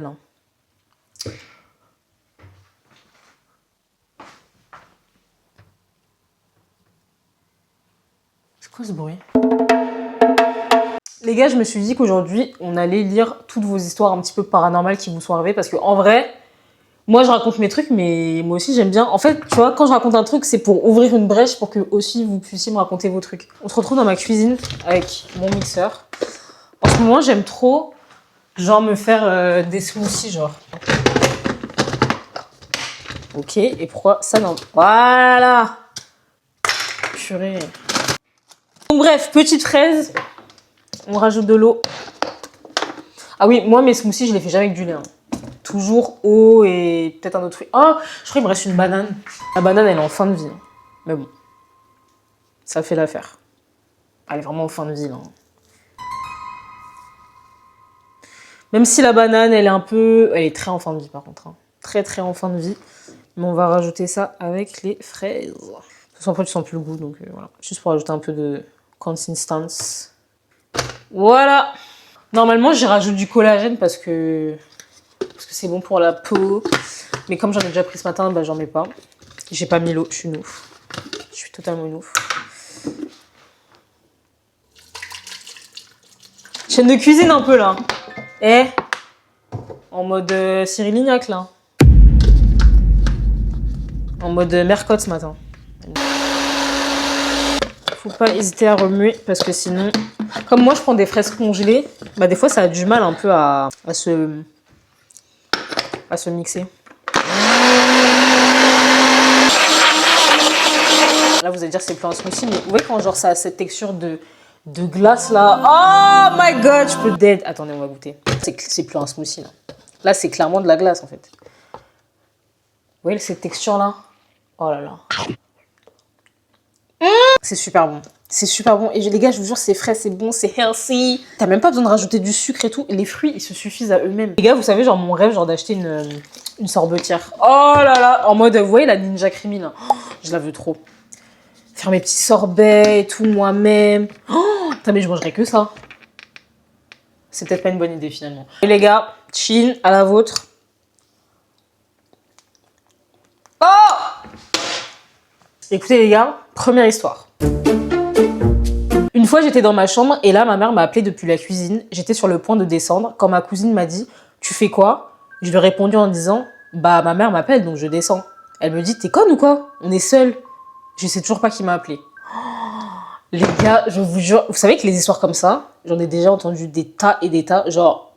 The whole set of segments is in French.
Non. C'est quoi ce bruit? Les gars, je me suis dit qu'aujourd'hui, on allait lire toutes vos histoires un petit peu paranormales qui vous sont arrivées. Parce que en vrai, moi, je raconte mes trucs, mais moi aussi, j'aime bien. En fait, tu vois, quand je raconte un truc, c'est pour ouvrir une brèche pour que aussi vous puissiez me raconter vos trucs. On se retrouve dans ma cuisine avec mon mixeur. En ce moment, j'aime trop, genre, me faire des smoothies, genre. Ok, et pourquoi ça non? Voilà. Purée. Donc bref, petite fraise. On rajoute de l'eau. Ah oui, moi, mes smoothies, je les fais jamais avec du lait. Hein. Toujours eau et peut-être un autre fruit. Oh, je crois qu'il me reste une banane. La banane, elle est en fin de vie. Hein. Mais bon, ça fait l'affaire. Elle est vraiment en fin de vie, là. Même si la banane, elle est un peu... Elle est très en fin de vie, par contre. Hein. Très, très en fin de vie. Mais on va rajouter ça avec les fraises. De toute façon, après, tu sens plus le goût. Donc, voilà. Juste pour rajouter un peu de consistance. Voilà. Normalement, j'y rajoute du collagène parce que c'est bon pour la peau. Mais comme j'en ai déjà pris ce matin, bah, j'en mets pas. J'ai pas mis l'eau. Je suis une ouf. Je suis totalement une ouf. Chaîne de cuisine un peu, là. Eh, en mode Cyril Lignac, là. En mode mercotte ce matin. Faut pas hésiter à remuer parce que sinon, comme moi je prends des fraises congelées, bah des fois ça a du mal un peu à se mixer. Là vous allez dire c'est plus un smoothie, mais vous voyez quand genre ça a cette texture de glace là. Oh my god, je peux dead. Attendez, on va goûter. C'est plus un smoothie là. Là c'est clairement de la glace en fait. Vous voyez cette texture là? Oh là là. C'est super bon. C'est super bon. Et les gars, je vous jure, c'est frais, c'est bon, c'est healthy. T'as même pas besoin de rajouter du sucre et tout. Les fruits, ils se suffisent à eux-mêmes. Les gars, vous savez, genre mon rêve, genre d'acheter une sorbetière. Oh là là. En mode, vous voyez, la Ninja Creamy, là. Oh, je la veux trop. Faire mes petits sorbets et tout moi-même. Oh, putain, mais je mangerais que ça. C'est peut-être pas une bonne idée, finalement. Et les gars, chin, à la vôtre. Oh! Écoutez, les gars, première histoire. Une fois, j'étais dans ma chambre et là, ma mère m'a appelée depuis la cuisine. J'étais sur le point de descendre quand ma cousine m'a dit « Tu fais quoi ?» Je lui ai répondu en disant « Bah, ma mère m'appelle, donc je descends. » Elle me dit « T'es conne ou quoi? On est seuls. » Je sais toujours pas qui m'a appelée. Oh, les gars, je vous jure, vous savez que les histoires comme ça, j'en ai déjà entendu des tas et des tas. Genre,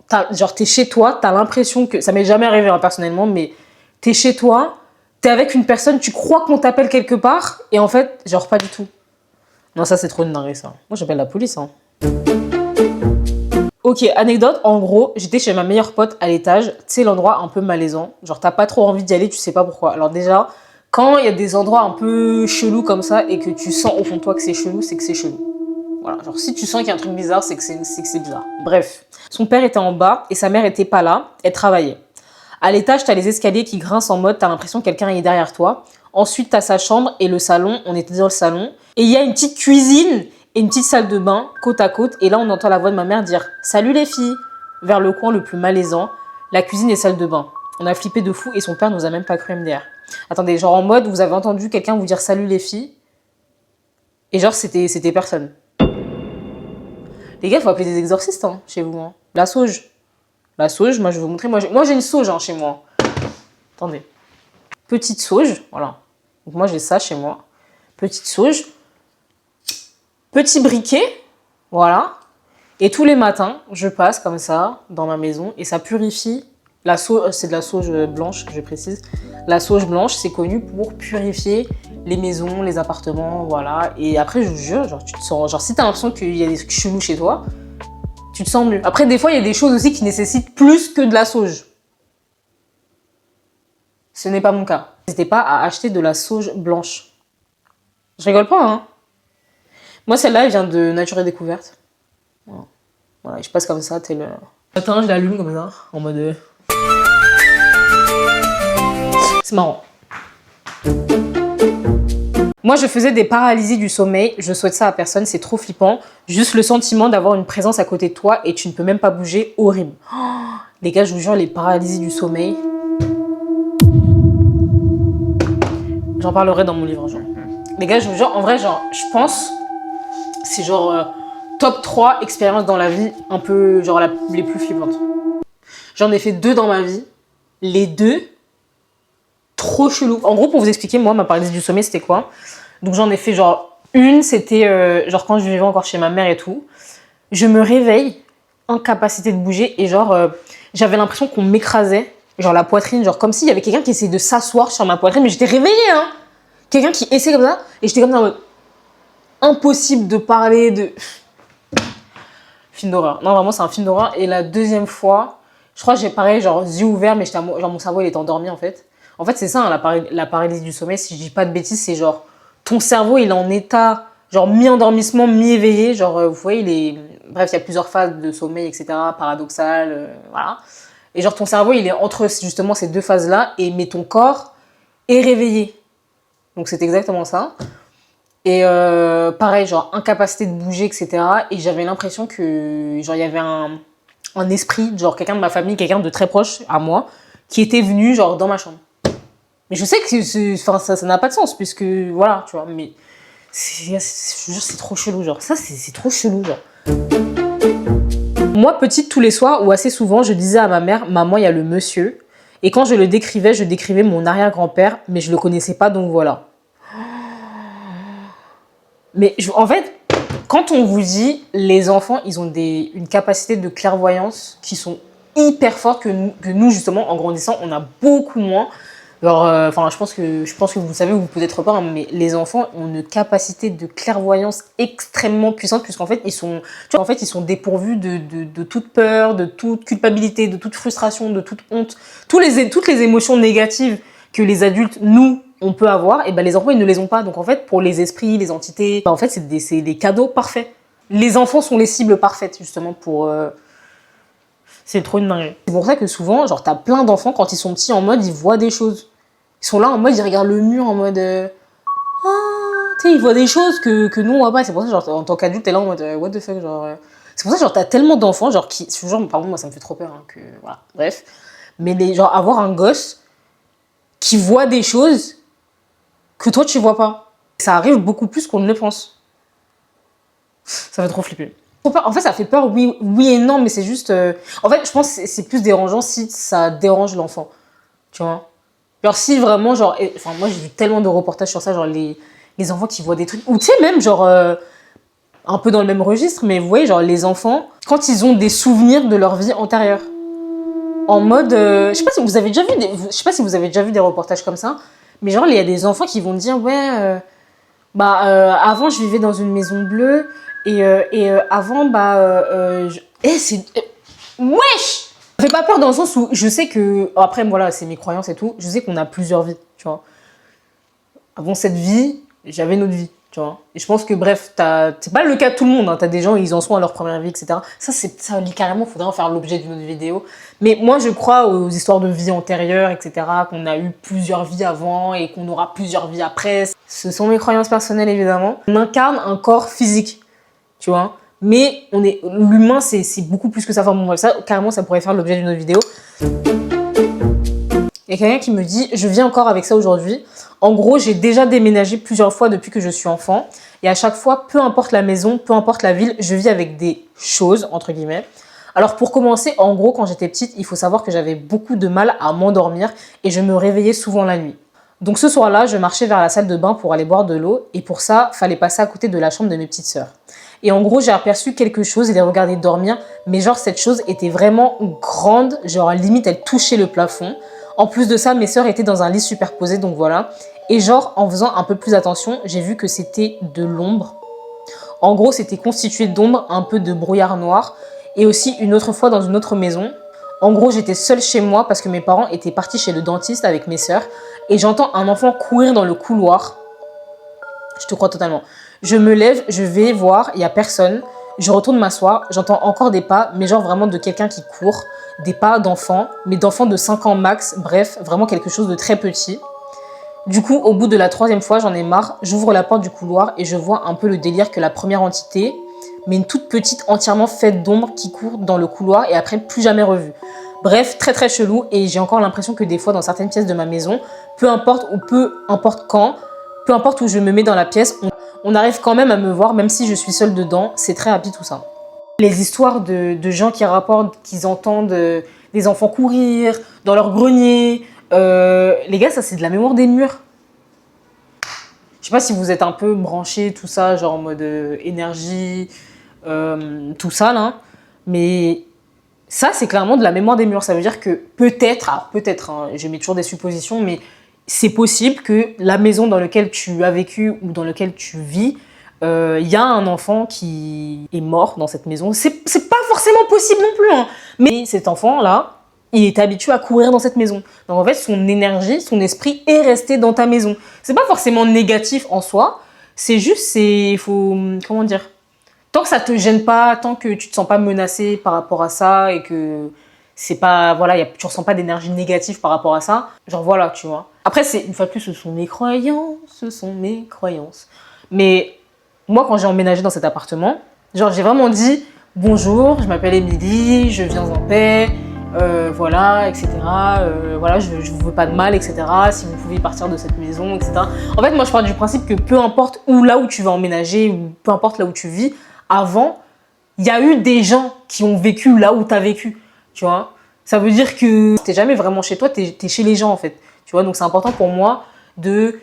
t'es chez toi, t'as l'impression que... Ça m'est jamais arrivé hein, personnellement, mais t'es chez toi, t'es avec une personne, tu crois qu'on t'appelle quelque part, et en fait, genre pas du tout. Non, ça c'est trop une dinguerie ça. Moi j'appelle la police. Hein. Ok, anecdote, en gros, j'étais chez ma meilleure pote à l'étage. Tu sais, l'endroit un peu malaisant. Genre t'as pas trop envie d'y aller, tu sais pas pourquoi. Alors déjà, quand il y a des endroits un peu chelous comme ça et que tu sens au fond de toi que c'est chelou, c'est que c'est chelou. Voilà, genre si tu sens qu'il y a un truc bizarre, c'est que c'est bizarre. Bref, son père était en bas et sa mère était pas là, elle travaillait. À l'étage, t'as les escaliers qui grincent en mode, t'as l'impression que quelqu'un est derrière toi. Ensuite, t'as sa chambre et le salon. On était dans le salon. Et il y a une petite cuisine et une petite salle de bain, côte à côte. Et là, on entend la voix de ma mère dire « Salut les filles !» vers le coin le plus malaisant, la cuisine et salle de bain. On a flippé de fou et son père nous a même pas cru MDR. Attendez, genre en mode, vous avez entendu quelqu'un vous dire « Salut les filles !» Et genre, c'était personne. Les gars, faut appeler des exorcistes hein, chez vous. Hein. La sauge. La sauge, moi je vais vous montrer. Moi j'ai une sauge hein, chez moi. Attendez. Petite sauge, voilà. Donc moi j'ai ça chez moi. Petite sauge. Petit briquet, voilà. Et tous les matins, je passe comme ça dans ma maison et ça purifie. La sauge, c'est de la sauge blanche, je précise. La sauge blanche, c'est connu pour purifier les maisons, les appartements, voilà. Et après, je vous jure, genre tu te sens, genre si t'as l'impression qu'il y a des trucs chelous chez toi, tu te sens mieux. Après, des fois, il y a des choses aussi qui nécessitent plus que de la sauge. Ce n'est pas mon cas. N'hésitez pas à acheter de la sauge blanche. Je rigole pas, hein. Moi, celle-là, elle vient de Nature et Découverte. Voilà, je passe comme ça, tel... Attends, je l'allume comme ça, en mode... C'est marrant. Moi, je faisais des paralysies du sommeil. Je souhaite ça à personne, c'est trop flippant. Juste le sentiment d'avoir une présence à côté de toi et tu ne peux même pas bouger, horrible. Oh, Les gars, je vous jure, les paralysies du sommeil. J'en parlerai dans mon livre, genre. Les gars, je vous jure, en vrai, genre, je pense, c'est genre top 3 expériences dans la vie, un peu, genre, les plus flippantes. J'en ai fait 2 dans ma vie. Les 2, trop chelou. En gros, pour vous expliquer, moi, ma paralysie du sommeil, c'était quoi? Donc, j'en ai fait, genre, une, c'était, genre, quand je vivais encore chez ma mère et tout. Je me réveille, incapacité de bouger, et genre, j'avais l'impression qu'on m'écrasait, genre, la poitrine, genre, comme s'il y avait quelqu'un qui essayait de s'asseoir sur ma poitrine, mais j'étais réveillée, hein! Quelqu'un qui essayait comme ça, et j'étais comme ça en mode, impossible de parler, de... Film d'horreur. Non, vraiment, c'est un film d'horreur. Et la deuxième fois, je crois que j'ai pareil, genre, yeux ouverts, mais genre, mon cerveau, il était endormi, en fait. En fait, c'est ça, hein, la paralysie du sommeil, si je dis pas de bêtises, c'est genre, ton cerveau, il est en état, genre, mi-endormissement, mi-éveillé, genre, vous voyez, bref, il y a plusieurs phases de sommeil, etc., paradoxal, voilà. Et genre, ton cerveau, il est entre, justement, ces deux phases-là, mais ton corps est réveillé. Donc, c'est exactement ça. Et pareil, genre, incapacité de bouger, etc. Et j'avais l'impression que, genre, il y avait un esprit, genre, quelqu'un de ma famille, quelqu'un de très proche à moi, qui était venu, genre, dans ma chambre. Mais je sais que ça n'a pas de sens, puisque, voilà, tu vois, mais je jure, c'est trop chelou, genre, ça, c'est trop chelou, genre. Moi, petite, tous les soirs, ou assez souvent, je disais à ma mère, maman, il y a le monsieur. Et quand je le décrivais, je décrivais mon arrière-grand-père, mais je le connaissais pas, donc voilà. Mais en fait, quand on vous dit, les enfants, ils ont une capacité de clairvoyance qui sont hyper fortes que nous, justement, en grandissant, on a beaucoup moins. Alors, je pense que vous le savez, ou peut-être pas, hein, mais les enfants ont une capacité de clairvoyance extrêmement puissante, puisqu'en fait, ils sont dépourvus de toute peur, de toute culpabilité, de toute frustration, de toute honte. Toutes les émotions négatives que les adultes, nous, on peut avoir, et ben les enfants, ils ne les ont pas. Donc, en fait, pour les esprits, les entités, en fait, c'est des cadeaux parfaits. Les enfants sont les cibles parfaites, justement, pour... C'est trop une dinguerie. C'est pour ça que souvent, genre, t'as plein d'enfants, quand ils sont petits, en mode, ils voient des choses. Ils sont là en mode, ils regardent le mur en mode... Ah, tu sais, ils voient des choses que nous, on voit pas. C'est pour ça, genre, en tant qu'adulte, t'es là en mode, what the fuck, genre... C'est pour ça, genre, t'as tellement d'enfants, genre, qui... Genre, pardon, moi, ça me fait trop peur, hein, que... Voilà, bref. Mais, genre, avoir un gosse qui voit des choses que toi, tu vois pas. Ça arrive beaucoup plus qu'on ne le pense. Ça fait trop flipper. En fait, ça fait peur, oui et non, mais c'est juste... En fait, je pense que c'est plus dérangeant si ça dérange l'enfant. Tu vois? Genre, si vraiment, genre... Enfin, moi, j'ai vu tellement de reportages sur ça, genre, les enfants qui voient des trucs... Ou tu sais, même, genre... un peu dans le même registre, mais vous voyez, genre, les enfants, quand ils ont des souvenirs de leur vie antérieure. En mode... je sais pas si vous avez déjà vu des reportages comme ça, mais genre, il y a des enfants qui vont dire, ouais... avant, je vivais dans une maison bleue, et avant, c'est... Wesh! Ça fait pas peur dans le sens où je sais que... Après, voilà, c'est mes croyances et tout. Je sais qu'on a plusieurs vies, tu vois. Avant cette vie, j'avais une autre vie, tu vois. Et je pense que, bref, c'est pas le cas de tout le monde. Hein. T'as des gens, ils en sont à leur première vie, etc. Ça carrément, faudrait en faire l'objet d'une autre vidéo. Mais moi, je crois aux histoires de vie antérieure, etc. Qu'on a eu plusieurs vies avant et qu'on aura plusieurs vies après. Ce sont mes croyances personnelles, évidemment. On incarne un corps physique, tu vois. Mais l'humain, c'est beaucoup plus que ça. Enfin, bon, ça, carrément, ça pourrait faire l'objet d'une autre vidéo. Il y a quelqu'un qui me dit, je vis encore avec ça aujourd'hui. En gros, j'ai déjà déménagé plusieurs fois depuis que je suis enfant. Et à chaque fois, peu importe la maison, peu importe la ville, je vis avec des choses, entre guillemets. Alors pour commencer, en gros, quand j'étais petite, il faut savoir que j'avais beaucoup de mal à m'endormir et je me réveillais souvent la nuit. Donc ce soir-là, je marchais vers la salle de bain pour aller boire de l'eau. Et pour ça, fallait passer à côté de la chambre de mes petites sœurs. Et en gros, j'ai aperçu quelque chose et les regardais dormir. Mais genre, cette chose était vraiment grande. Genre, limite, elle touchait le plafond. En plus de ça, mes sœurs étaient dans un lit superposé, donc voilà. Et genre, en faisant un peu plus attention, j'ai vu que c'était de l'ombre. En gros, c'était constitué d'ombre, un peu de brouillard noir. Et aussi, une autre fois, dans une autre maison. En gros, j'étais seule chez moi parce que mes parents étaient partis chez le dentiste avec mes sœurs. Et j'entends un enfant courir dans le couloir. Je te crois totalement. Je me lève, je vais voir, il n'y a personne. Je retourne m'asseoir, j'entends encore des pas, mais genre vraiment de quelqu'un qui court. Des pas d'enfants, mais d'enfants de 5 ans max. Bref, vraiment quelque chose de très petit. Du coup, au bout de la 3e fois, j'en ai marre. J'ouvre la porte du couloir et je vois un peu le délire que la première entité, mais une toute petite entièrement faite d'ombre qui court dans le couloir et après plus jamais revue. Bref, très très chelou et j'ai encore l'impression que des fois dans certaines pièces de ma maison, peu importe ou peu importe quand, peu importe où je me mets dans la pièce, on arrive quand même à me voir même si je suis seule dedans. C'est très rapide tout ça. Les histoires de gens qui rapportent qu'ils entendent des enfants courir dans leur grenier. Les gars, ça c'est de la mémoire des murs. Je sais pas si vous êtes un peu branchés, tout ça, genre en mode énergie, tout ça là. Mais ça, c'est clairement de la mémoire des murs. Ça veut dire que peut-être, alors peut-être, hein, je mets toujours des suppositions, mais c'est possible que la maison dans laquelle tu as vécu ou dans laquelle tu vis, y a un enfant qui est mort dans cette maison. C'est pas forcément possible non plus, hein. Mais cet enfant-là, il est habitué à courir dans cette maison. Donc en fait, son énergie, son esprit est resté dans ta maison. C'est pas forcément négatif en soi, c'est juste, il faut, comment dire, tant que ça te gêne pas, tant que tu te sens pas menacé par rapport à ça et que c'est pas, voilà, tu ressens pas d'énergie négative par rapport à ça, genre voilà, tu vois. Après, une fois de plus, ce sont mes croyances, ce sont mes croyances. Mais moi, quand j'ai emménagé dans cet appartement, genre j'ai vraiment dit bonjour, je m'appelle Émilie, je viens en paix, voilà, etc. Voilà, je vous veux pas de mal, etc. Si vous pouvez partir de cette maison, etc. En fait, moi, je pars du principe que peu importe là où tu vas emménager ou peu importe là où tu vis, avant, il y a eu des gens qui ont vécu là où tu as vécu, tu vois. Ça veut dire que t'es jamais vraiment chez toi, t'es chez les gens, en fait. Tu vois, donc c'est important pour moi de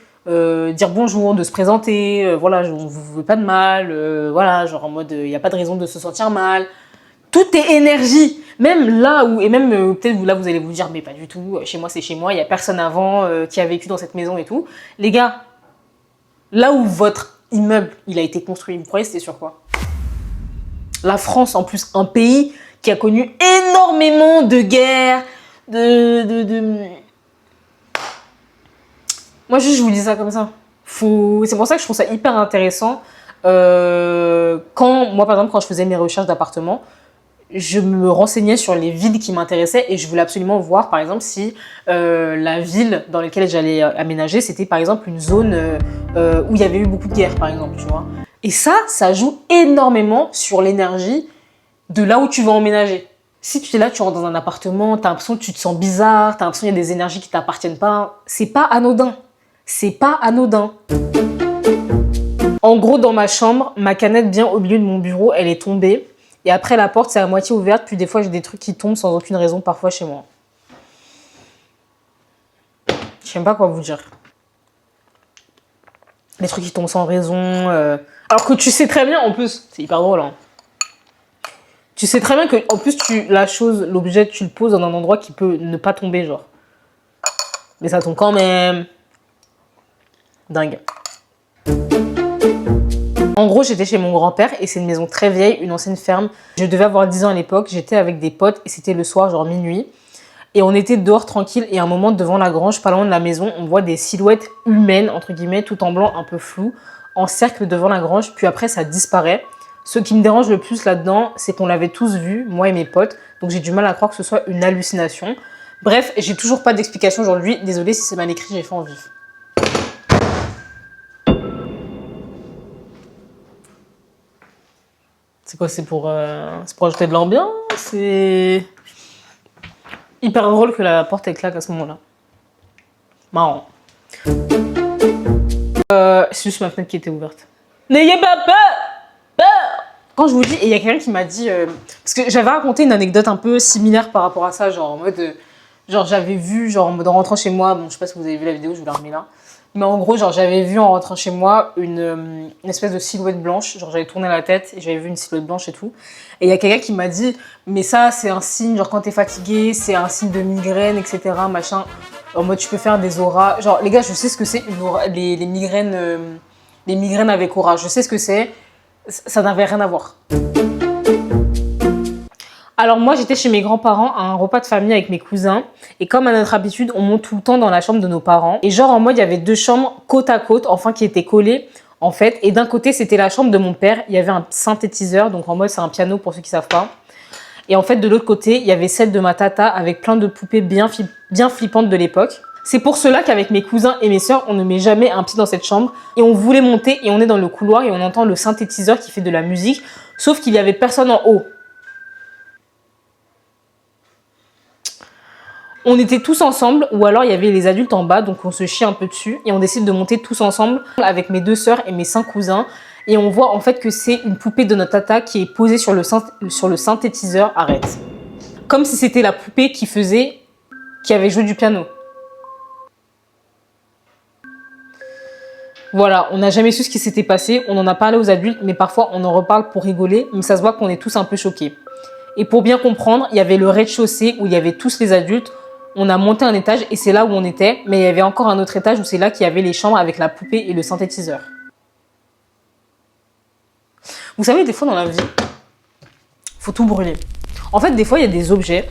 dire bonjour, de se présenter, voilà, on vous veut pas de mal, voilà, genre en mode, il n'y a pas de raison de se sentir mal. Tout est énergie. Même là où, et même peut-être là vous allez vous dire, mais pas du tout, chez moi c'est chez moi, il n'y a personne avant qui a vécu dans cette maison et tout. Les gars, là où votre immeuble, il a été construit, vous croyez c'était sur quoi? La France, en plus, un pays qui a connu énormément de guerres, Moi, juste, je vous dis ça comme ça. C'est pour ça que je trouve ça hyper intéressant. Moi, par exemple, quand je faisais mes recherches d'appartements, je me renseignais sur les villes qui m'intéressaient et je voulais absolument voir, par exemple, si la ville dans laquelle j'allais aménager, c'était, par exemple, une zone où il y avait eu beaucoup de guerres, par exemple, tu vois. Et ça joue énormément sur l'énergie de là où tu vas emménager. Si tu es là, tu rentres dans un appartement, tu as l'impression que tu te sens bizarre, tu as l'impression qu'il y a des énergies qui ne t'appartiennent pas, c'est pas anodin. C'est pas anodin. En gros, dans ma chambre, ma canette bien au milieu de mon bureau, elle est tombée. Et après, la porte, c'est à moitié ouverte. Puis des fois, j'ai des trucs qui tombent sans aucune raison, parfois chez moi. Je sais même pas quoi vous dire. Les trucs qui tombent sans raison. Alors que tu sais très bien, en plus, c'est hyper drôle, hein. Tu sais très bien que, en plus, l'objet, tu le poses dans un endroit qui peut ne pas tomber, genre. Mais ça tombe quand même. Dingue. En gros, j'étais chez mon grand-père et c'est une maison très vieille, une ancienne ferme. Je devais avoir 10 ans à l'époque. J'étais avec des potes et c'était le soir, genre minuit. Et on était dehors tranquille et à un moment, devant la grange, pas loin de la maison, on voit des silhouettes humaines, entre guillemets, tout en blanc, un peu flou, en cercle devant la grange. Puis après, ça disparaît. Ce qui me dérange le plus là-dedans, c'est qu'on l'avait tous vu, moi et mes potes. Donc j'ai du mal à croire que ce soit une hallucination. Bref, j'ai toujours pas d'explication aujourd'hui. Désolée si c'est mal écrit, j'ai fait en vif. C'est quoi? C'est pour ajouter de l'ambiance? C'est hyper drôle que la porte elle claque à ce moment-là. Marrant. C'est juste ma fenêtre qui était ouverte. N'ayez pas peur! Quand je vous dis, et il y a quelqu'un qui m'a dit... parce que j'avais raconté une anecdote un peu similaire par rapport à ça, genre en mode... genre j'avais vu, genre en mode en rentrant chez moi, bon je sais pas si vous avez vu la vidéo, je vous la remets là. Mais en gros, genre j'avais vu en rentrant chez moi une espèce de silhouette blanche. Genre j'avais tourné la tête et j'avais vu une silhouette blanche et tout. Et il y a quelqu'un qui m'a dit, mais ça c'est un signe, genre quand t'es fatigué, c'est un signe de migraine, etc. Machin. En mode tu peux faire des auras. Genre les gars, je sais ce que c'est une aura, les migraines avec aura. Je sais ce que c'est. Ça n'avait rien à voir. Alors moi, j'étais chez mes grands-parents à un repas de famille avec mes cousins. Et comme à notre habitude, on monte tout le temps dans la chambre de nos parents. Et genre en mode, il y avait deux chambres côte à côte, enfin qui étaient collées en fait. Et d'un côté, c'était la chambre de mon père. Il y avait un synthétiseur, donc en mode, c'est un piano pour ceux qui savent pas. Et en fait, de l'autre côté, il y avait celle de ma tata avec plein de poupées bien flippantes de l'époque. C'est pour cela qu'avec mes cousins et mes sœurs, on ne met jamais un pied dans cette chambre. Et on voulait monter et on est dans le couloir et on entend le synthétiseur qui fait de la musique. Sauf qu'il n'y avait personne en haut. On était tous ensemble, ou alors il y avait les adultes en bas, donc on se chie un peu dessus, et on décide de monter tous ensemble avec mes 2 sœurs et mes 5 cousins, et on voit en fait que c'est une poupée de notre tata qui est posée sur le synthétiseur. Arrête. Comme si c'était la poupée qui avait joué du piano. Voilà, on n'a jamais su ce qui s'était passé, on en a parlé aux adultes, mais parfois on en reparle pour rigoler, mais ça se voit qu'on est tous un peu choqués. Et pour bien comprendre, il y avait le rez-de-chaussée où il y avait tous les adultes, on a monté un étage et c'est là où on était, mais il y avait encore un autre étage où c'est là qu'il y avait les chambres avec la poupée et le synthétiseur. Vous savez, des fois dans la vie, faut tout brûler. En fait, des fois, il y a des objets,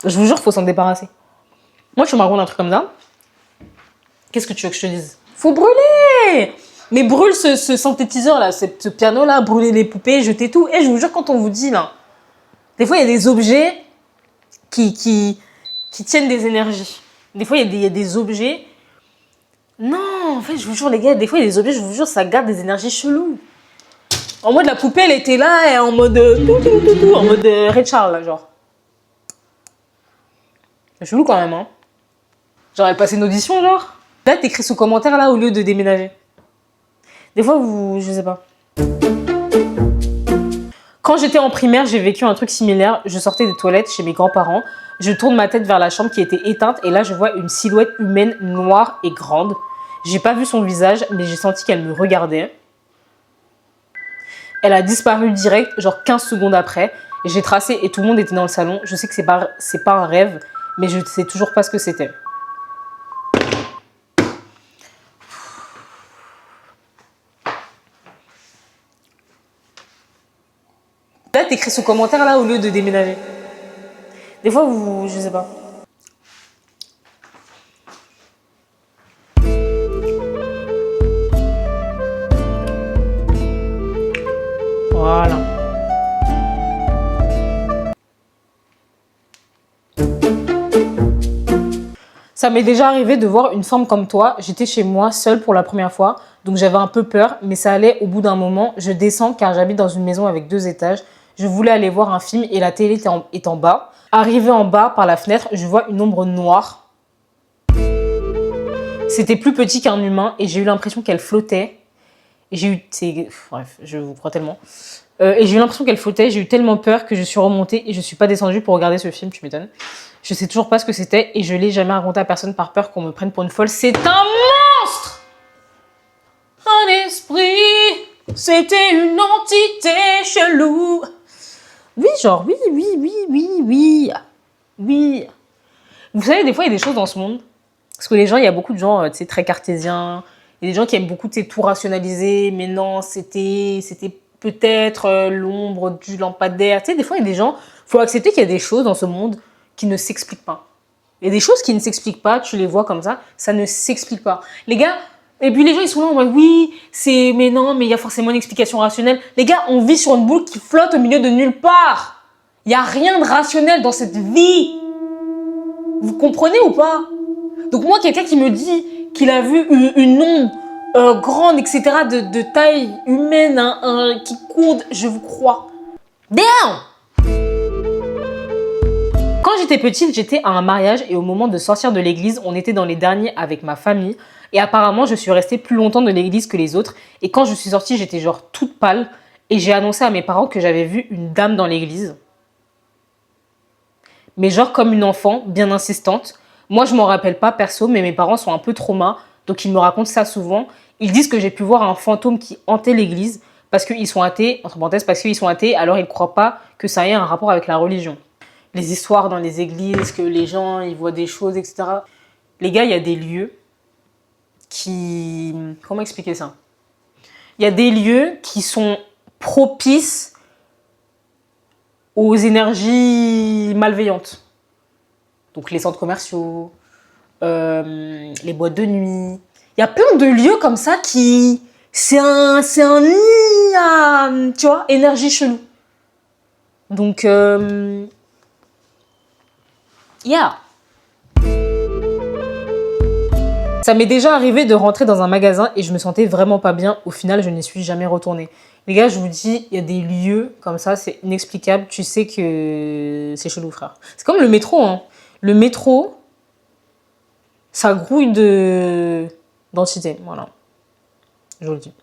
je vous jure, faut s'en débarrasser. Moi, tu me racontes un truc comme ça, qu'est-ce que tu veux que je te dise? Faut brûler! Mais brûle ce synthétiseur là, ce piano là, brûler les poupées, jeter tout. Et je vous jure, quand on vous dit là, des fois il y a des objets qui tiennent des énergies. Des fois il y a des objets. Non, en fait, je vous jure, les gars, des fois il y a des objets, je vous jure, ça garde des énergies cheloues. En mode la poupée, elle était là, et en mode en mode Ray Charles, là, genre. C'est chelou quand même, hein. Genre, elle passait une audition, genre. Là, t'écris sous commentaire là au lieu de déménager. Des fois, je sais pas. Quand j'étais en primaire, j'ai vécu un truc similaire. Je sortais des toilettes chez mes grands-parents. Je tourne ma tête vers la chambre qui était éteinte et là, je vois une silhouette humaine noire et grande. J'ai pas vu son visage, mais j'ai senti qu'elle me regardait. Elle a disparu direct, genre 15 secondes après. J'ai tracé et tout le monde était dans le salon. Je sais que c'est pas un rêve, mais je sais toujours pas ce que c'était. Là, t'écris sous commentaire là au lieu de déménager. Des fois, je sais pas. Voilà. Ça m'est déjà arrivé de voir une forme comme toi. J'étais chez moi seule pour la première fois, donc j'avais un peu peur, mais ça allait au bout d'un moment. Je descends car j'habite dans une maison avec 2 étages. Je voulais aller voir un film et la télé est en bas. Arrivé en bas par la fenêtre, je vois une ombre noire. C'était plus petit qu'un humain et j'ai eu l'impression qu'elle flottait. Et j'ai eu... Bref, je vous crois tellement. Et j'ai eu l'impression qu'elle flottait, j'ai eu tellement peur que je suis remontée et je suis pas descendue pour regarder ce film, tu m'étonnes. Je sais toujours pas ce que c'était et je l'ai jamais raconté à personne par peur qu'on me prenne pour une folle. C'est un monstre! Un esprit, c'était une entité chelou. Oui, genre, oui. Vous savez, des fois, il y a des choses dans ce monde. Parce que les gens, il y a beaucoup de gens, tu sais, très cartésiens. Il y a des gens qui aiment beaucoup, tu sais, tout rationaliser. Mais non, c'était peut-être l'ombre du lampadaire. Tu sais, des fois, il y a des gens, il faut accepter qu'il y a des choses dans ce monde qui ne s'expliquent pas. Il y a des choses qui ne s'expliquent pas, tu les vois comme ça ne s'explique pas. Les gars, et puis les gens, ils sont là en mode, oui, mais non, mais il y a forcément une explication rationnelle. Les gars, on vit sur une boule qui flotte au milieu de nulle part. Il n'y a rien de rationnel dans cette vie. Vous comprenez ou pas? Donc moi, quelqu'un qui me dit qu'il a vu une ombre grande, etc., de taille humaine, qui court, je vous crois. Damn! Quand j'étais petite, j'étais à un mariage et au moment de sortir de l'église, on était dans les derniers avec ma famille. Et apparemment, je suis restée plus longtemps de l'église que les autres. Et quand je suis sortie, j'étais genre toute pâle. Et j'ai annoncé à mes parents que j'avais vu une dame dans l'église. Mais genre comme une enfant, bien insistante. Moi, je m'en rappelle pas perso, mais mes parents sont un peu traumas. Donc, ils me racontent ça souvent. Ils disent que j'ai pu voir un fantôme qui hantait l'église parce qu'ils sont athées, entre parenthèses, parce qu'ils sont athées, alors ils ne croient pas que ça ait un rapport avec la religion. Les histoires dans les églises, que les gens, ils voient des choses, etc. Les gars, il y a des lieux qui... Comment expliquer ça? Il y a des lieux qui sont propices aux énergies malveillantes. Donc les centres commerciaux, les boîtes de nuit. Il y a plein de lieux comme ça qui... C'est un nid à, tu vois, énergie chelou. Donc, yeah. Ça m'est déjà arrivé de rentrer dans un magasin et je me sentais vraiment pas bien. Au final, je n'y suis jamais retournée. Les gars, je vous dis, il y a des lieux comme ça, c'est inexplicable. Tu sais que c'est chelou, frère. C'est comme le métro, hein. Le métro, ça grouille d'entité. Voilà. Je vous le dis.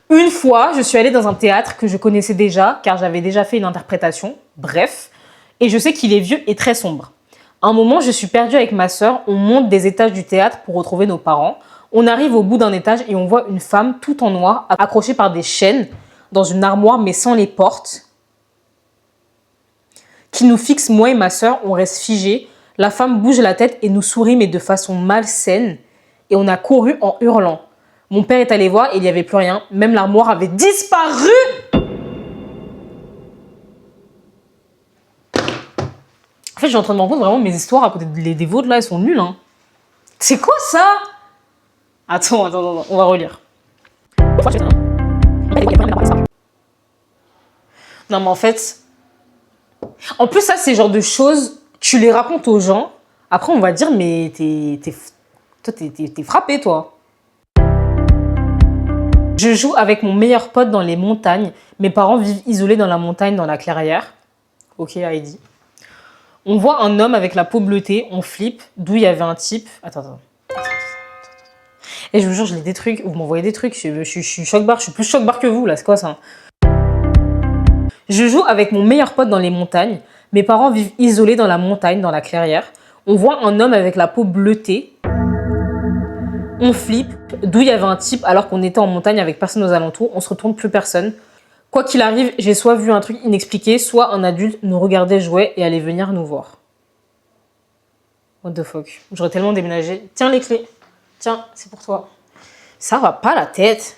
Une fois, je suis allée dans un théâtre que je connaissais déjà, car j'avais déjà fait une interprétation. Bref. Et je sais qu'il est vieux et très sombre. À un moment, je suis perdue avec ma sœur. On monte des étages du théâtre pour retrouver nos parents. On arrive au bout d'un étage et on voit une femme toute en noir, accrochée par des chaînes, dans une armoire mais sans les portes, qui nous fixe, moi et ma sœur. On reste figés. La femme bouge la tête et nous sourit, mais de façon malsaine. Et on a couru en hurlant. Mon père est allé voir et il n'y avait plus rien. Même l'armoire avait disparu. En fait, je suis en train de me rendre compte, vraiment, mes histoires à côté des vôtres, là, elles sont nulles. Hein. C'est quoi ça? Attends, on va relire. Non, mais en fait... En plus, ça, c'est le genre de choses, tu les racontes aux gens. Après, on va dire, mais t'es frappé, toi. Je joue avec mon meilleur pote dans les montagnes. Mes parents vivent isolés dans la montagne, dans la clairière. Ok, Heidi. On voit un homme avec la peau bleutée, on flippe, d'où il y avait un type. Attends. Et je vous jure, je lis des trucs, vous m'envoyez des trucs, je suis choc-barre, je suis plus choc-barre que vous, là, c'est quoi ça? Je joue avec mon meilleur pote dans les montagnes. Mes parents vivent isolés dans la montagne, dans la clairière. On voit un homme avec la peau bleutée. On flippe, d'où il y avait un type alors qu'on était en montagne avec personne aux alentours. On se retourne, plus personne. Quoi qu'il arrive, j'ai soit vu un truc inexpliqué, soit un adulte nous regardait jouer et allait venir nous voir. What the fuck? J'aurais tellement déménagé. Tiens les clés. Tiens, c'est pour toi. Ça va pas la tête.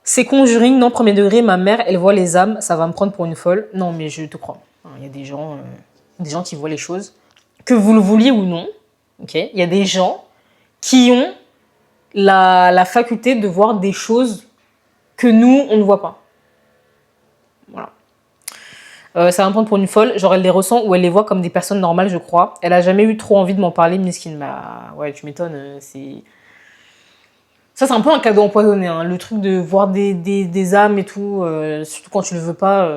C'est Conjuring, non, premier degré, ma mère, elle voit les âmes, ça va me prendre pour une folle. Non, mais je te crois. Il y a des gens qui voient les choses. Que vous le vouliez ou non, ok, il y a des gens qui ont la faculté de voir des choses que nous, on ne voit pas. Voilà. Ça va me prendre pour une folle. Genre, elle les ressent ou elle les voit comme des personnes normales, je crois. Elle a jamais eu trop envie de m'en parler, Miskine. Bah, ouais, tu m'étonnes, c'est... Ça, c'est un peu un cadeau empoisonné, hein. Le truc de voir des âmes et tout, surtout quand tu le veux pas.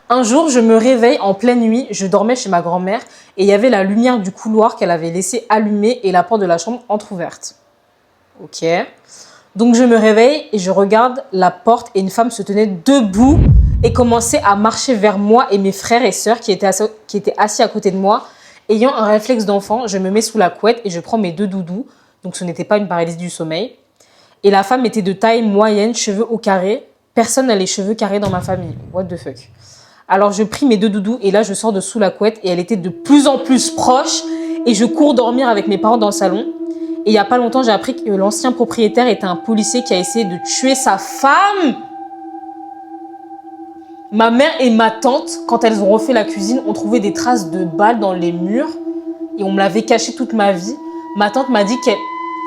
Un jour, je me réveille en pleine nuit, je dormais chez ma grand-mère et il y avait la lumière du couloir qu'elle avait laissée allumée et la porte de la chambre entrouverte. Ok. Donc, je me réveille et je regarde la porte et une femme se tenait debout et commençait à marcher vers moi et mes frères et sœurs qui étaient assis à côté de moi. Ayant un réflexe d'enfant, je me mets sous la couette et je prends mes deux doudous. Donc, ce n'était pas une paralysie du sommeil. Et la femme était de taille moyenne, cheveux au carré. Personne n'a les cheveux carrés dans ma famille. What the fuck? Alors, je pris mes deux doudous et là, je sors de sous la couette et elle était de plus en plus proche. Et je cours dormir avec mes parents dans le salon. Et il n'y a pas longtemps, j'ai appris que l'ancien propriétaire était un policier qui a essayé de tuer sa femme. Ma mère et ma tante, quand elles ont refait la cuisine, ont trouvé des traces de balles dans les murs et on me l'avait caché toute ma vie. Ma tante m'a dit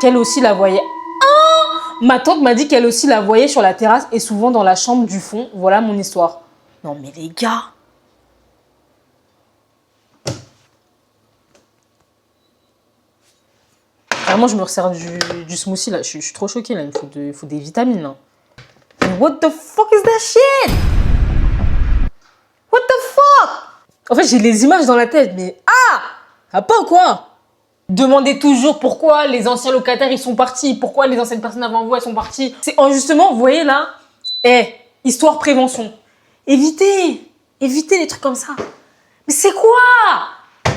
qu'elle aussi la voyait. Ah! Ma tante m'a dit qu'elle aussi la voyait sur la terrasse et souvent dans la chambre du fond. Voilà mon histoire. Non mais les gars. Vraiment, je me resserre du smoothie là. Je suis trop choquée là. Il faut des vitamines là. What the fuck is that shit? What the fuck? En fait, j'ai les images dans la tête, mais pas ou quoi? Demandez toujours pourquoi les anciens locataires ils sont partis, pourquoi les anciennes personnes avant vous elles sont parties. C'est justement, vous voyez là, histoire prévention. Évitez les trucs comme ça. Mais c'est quoi?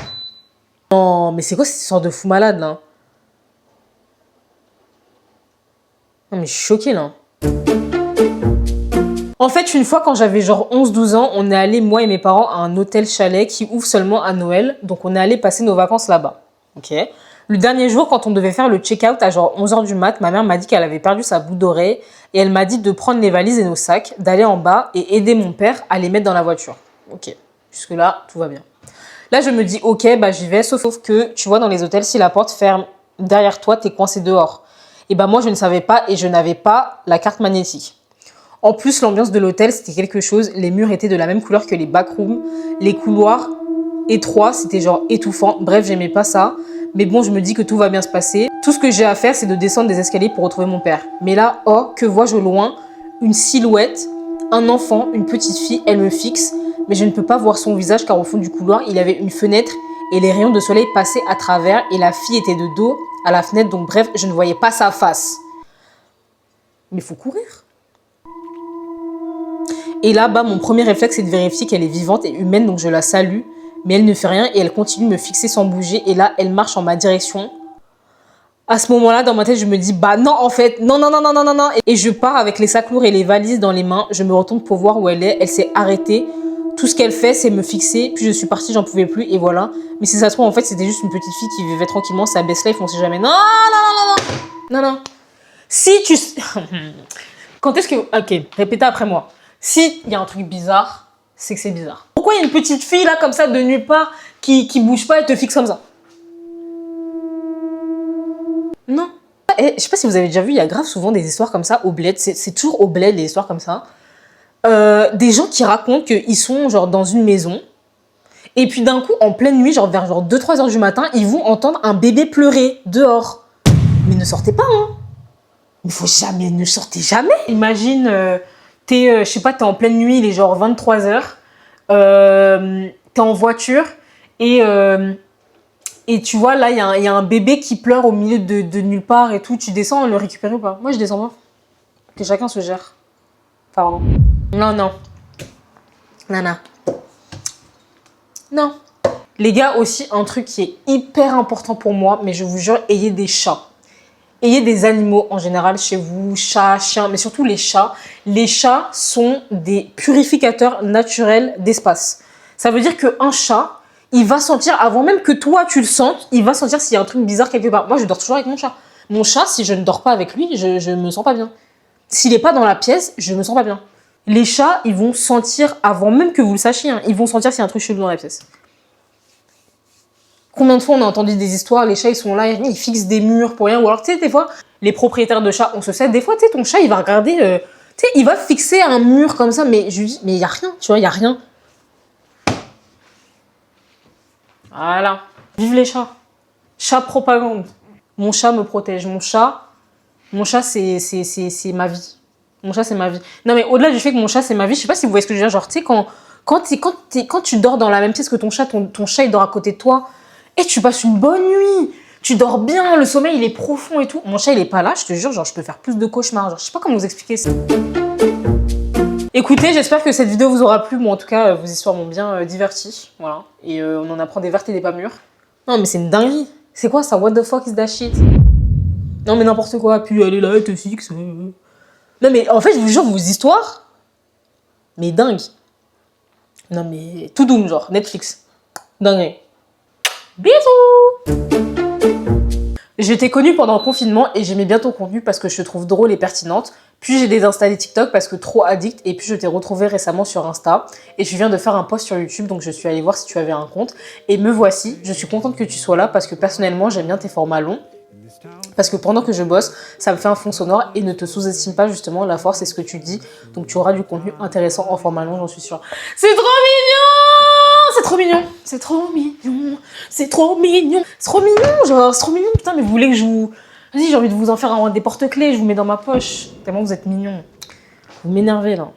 Non, mais c'est quoi cette sorte de fou malade là? Non mais je suis choquée là. En fait, une fois, quand j'avais genre 11-12 ans, on est allé, moi et mes parents, à un hôtel chalet qui ouvre seulement à Noël. Donc, on est allé passer nos vacances là-bas. Ok. Le dernier jour, quand on devait faire le check-out à genre 11h du mat, ma mère m'a dit qu'elle avait perdu sa boucle d'oreille et elle m'a dit de prendre les valises et nos sacs, d'aller en bas et aider mon père à les mettre dans la voiture. Ok. Jusque-là, tout va bien. Là, je me dis, ok, bah j'y vais, sauf que, tu vois, dans les hôtels, si la porte ferme derrière toi, t'es coincé dehors. Et bah moi, je ne savais pas et je n'avais pas la carte magnétique. En plus, l'ambiance de l'hôtel, c'était quelque chose. Les murs étaient de la même couleur que les backrooms. Les couloirs étroits, c'était genre étouffant. Bref, j'aimais pas ça. Mais bon, je me dis que tout va bien se passer. Tout ce que j'ai à faire, c'est de descendre des escaliers pour retrouver mon père. Mais là, que vois-je au loin? Une silhouette Un enfant, une petite fille, elle me fixe, mais je ne peux pas voir son visage car au fond du couloir, il y avait une fenêtre et les rayons de soleil passaient à travers et la fille était de dos à la fenêtre, donc bref, je ne voyais pas sa face. Mais il faut courir. Et là, mon premier réflexe, c'est de vérifier qu'elle est vivante et humaine, donc je la salue, mais elle ne fait rien et elle continue de me fixer sans bouger et là, elle marche en ma direction. À ce moment-là, dans ma tête, je me dis, non, en fait, non. Et je pars avec les sacs lourds et les valises dans les mains. Je me retourne pour voir où elle est. Elle s'est arrêtée. Tout ce qu'elle fait, c'est me fixer. Puis je suis partie, j'en pouvais plus et voilà. Mais si ça se trouve, en fait, c'était juste une petite fille qui vivait tranquillement sa best life, on sait jamais. Non. Si tu... Quand est-ce que... Ok, répétez après moi. Si il y a un truc bizarre, c'est que c'est bizarre. Pourquoi il y a une petite fille là, comme ça, de nulle part, qui bouge pas et te fixe comme ça? Non. Et je sais pas si vous avez déjà vu, il y a grave souvent des histoires comme ça au bled. C'est toujours au bled, les histoires comme ça. Des gens qui racontent qu'ils sont genre dans une maison. Et puis d'un coup, en pleine nuit, genre vers 2-3 heures du matin, ils vont entendre un bébé pleurer dehors. Mais ne sortez pas, hein. Il faut jamais, ne sortez jamais. Imagine, je sais pas, t'es en pleine nuit, il est genre 23 heures. T'es en voiture et tu vois, là, il y a un bébé qui pleure au milieu de nulle part et tout. Tu descends le récupérer ou pas? Moi, je descends pas. Que chacun se gère. Pardon. Non. Non. Les gars, aussi, un truc qui est hyper important pour moi, mais je vous jure, ayez des chats. Ayez des animaux en général chez vous, chats, chiens, mais surtout les chats. Les chats sont des purificateurs naturels d'espace. Ça veut dire qu'un chat, il va sentir, avant même que toi tu le sentes, il va sentir s'il y a un truc bizarre quelque part. Moi, je dors toujours avec mon chat. Mon chat, si je ne dors pas avec lui, je me sens pas bien. S'il n'est pas dans la pièce, je me sens pas bien. Les chats, ils vont sentir, avant même que vous le sachiez, hein, ils vont sentir s'il y a un truc chelou dans la pièce. Combien de fois on a entendu des histoires, les chats, ils sont là, ils fixent des murs pour rien. Ou alors, tu sais, des fois, les propriétaires de chats, on se sait, des fois, tu sais, ton chat, il va regarder, tu sais, il va fixer un mur comme ça, mais je lui dis, mais il n'y a rien, tu vois, il n'y a rien. Voilà. Vive les chats. Chat propagande. Mon chat me protège. Mon chat c'est ma vie. Mon chat, c'est ma vie. Non, mais au-delà du fait que mon chat, c'est ma vie, je sais pas si vous voyez ce que je veux dire. Genre, tu sais, quand tu dors dans la même pièce que ton chat, ton chat, il dort à côté de toi, et tu passes une bonne nuit. Tu dors bien, le sommeil, il est profond et tout. Mon chat, il est pas là, je te jure, genre, je peux faire plus de cauchemars. Genre, je sais pas comment vous expliquer ça. Écoutez, j'espère que cette vidéo vous aura plu. Moi, en tout cas, vos histoires m'ont bien diverti. Voilà. Et on en apprend des vertes et des pas mûres. Non, mais c'est une dinguerie. C'est quoi ça? What the fuck is that shit? Non, mais n'importe quoi. Puis elle est là, elle te fixe. Non, mais en fait, je vous jure, vos histoires, mais dingue. Non, mais tout doom, genre, Netflix. Dingue. Bisous! Je t'ai connue pendant le confinement et j'aimais bien ton contenu parce que je te trouve drôle et pertinente. Puis j'ai désinstallé TikTok parce que trop addict et puis je t'ai retrouvé récemment sur Insta et je viens de faire un post sur YouTube donc je suis allée voir si tu avais un compte et me voici. Je suis contente que tu sois là parce que personnellement j'aime bien tes formats longs parce que pendant que je bosse ça me fait un fond sonore et ne te sous-estime pas justement, la force c'est ce que tu dis, donc tu auras du contenu intéressant en format long, j'en suis sûre. C'est trop mignon! C'est trop mignon! C'est trop mignon! C'est trop mignon! C'est trop mignon! Genre c'est trop mignon, putain, mais vous voulez que je vous... Vas-y, j'ai envie de vous en faire des porte-clés, je vous mets dans ma poche. Tellement vous êtes mignons. Vous m'énervez là.